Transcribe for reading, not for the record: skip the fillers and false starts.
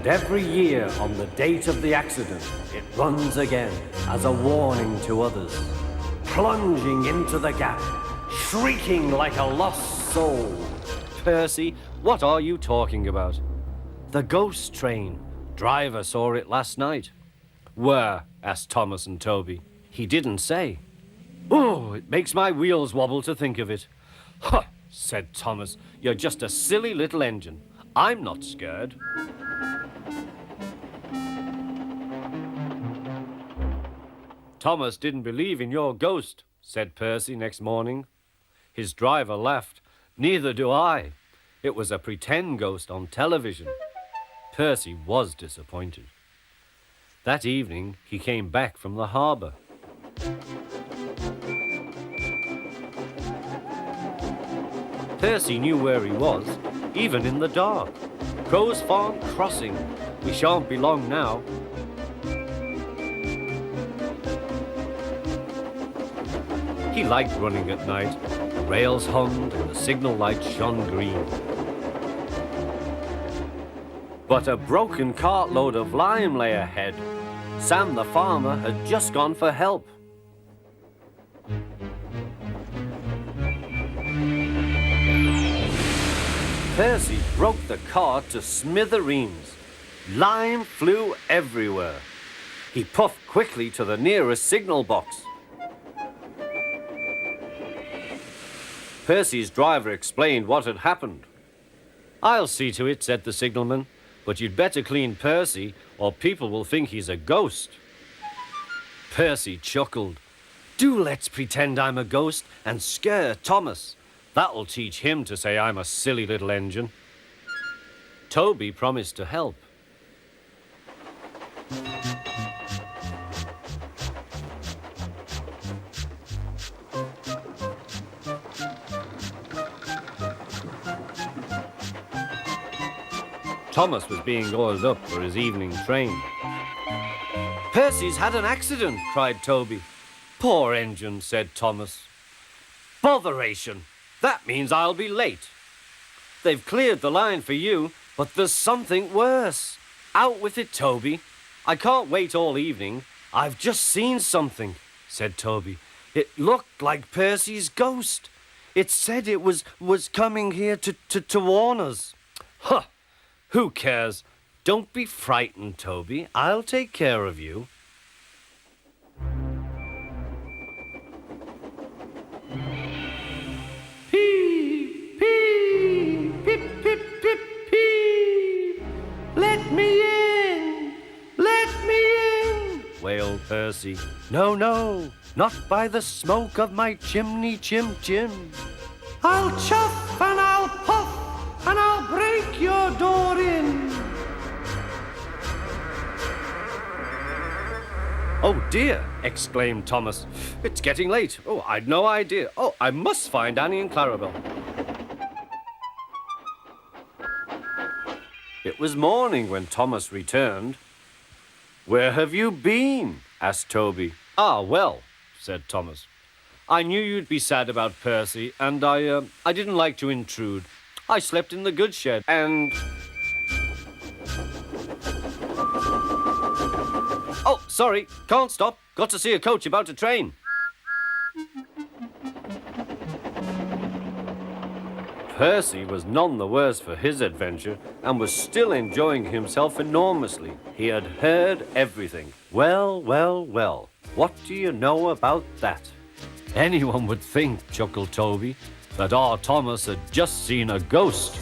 And every year on the date of the accident, it runs again as a warning to others, plunging into the gap, shrieking like a lost soul. Percy, what are you talking about? The ghost train. Driver saw it last night. Where? Asked Thomas and Toby. He didn't say. Oh, it makes my wheels wobble to think of it. Huh, said Thomas. You're just a silly little engine. I'm not scared. Thomas didn't believe in your ghost, said Percy next morning. His driver laughed. Neither do I. It was a pretend ghost on television. Percy was disappointed. That evening, he came back from the harbour. Percy knew where he was, even in the dark. Crow's Farm Crossing. We shan't be long now. He liked running at night. The rails hummed and the signal lights shone green. But a broken cartload of lime lay ahead. Sam the farmer had just gone for help. Percy broke the cart to smithereens. Lime flew everywhere. He puffed quickly to the nearest signal box. Percy's driver explained what had happened. I'll see to it, said the signalman, but you'd better clean Percy or people will think he's a ghost. Percy chuckled. Do let's pretend I'm a ghost and scare Thomas. That'll teach him to say I'm a silly little engine. Toby promised to help. Thomas was being oiled up for his evening train. Percy's had an accident, cried Toby. Poor engine, said Thomas. Botheration! That means I'll be late. They've cleared the line for you, but there's something worse. Out with it, Toby. I can't wait all evening. I've just seen something, said Toby. It looked like Percy's ghost. It said it was coming here to warn us. Huh! Who cares? Don't be frightened, Toby. I'll take care of you. Pee, pee, pip, pip, pip, pee. Let me in! Let me in! Wailed Percy. No, no, not by the smoke of my chimney, chim. I'll chuff and I'll puff and I'll break your door in. Oh dear, exclaimed Thomas. It's getting late. Oh, I'd no idea. Oh, I must find Annie and Clarabel. It was morning when Thomas returned. Where have you been? Asked Toby. Ah, well, said Thomas. I knew you'd be sad about Percy, and I didn't like to intrude. I slept in the goods shed, and... Oh, sorry, can't stop. Got to see a coach about a train. Percy was none the worse for his adventure and was still enjoying himself enormously. He had heard everything. Well, well, well. What do you know about that? Anyone would think, chuckled Toby, that our Thomas had just seen a ghost.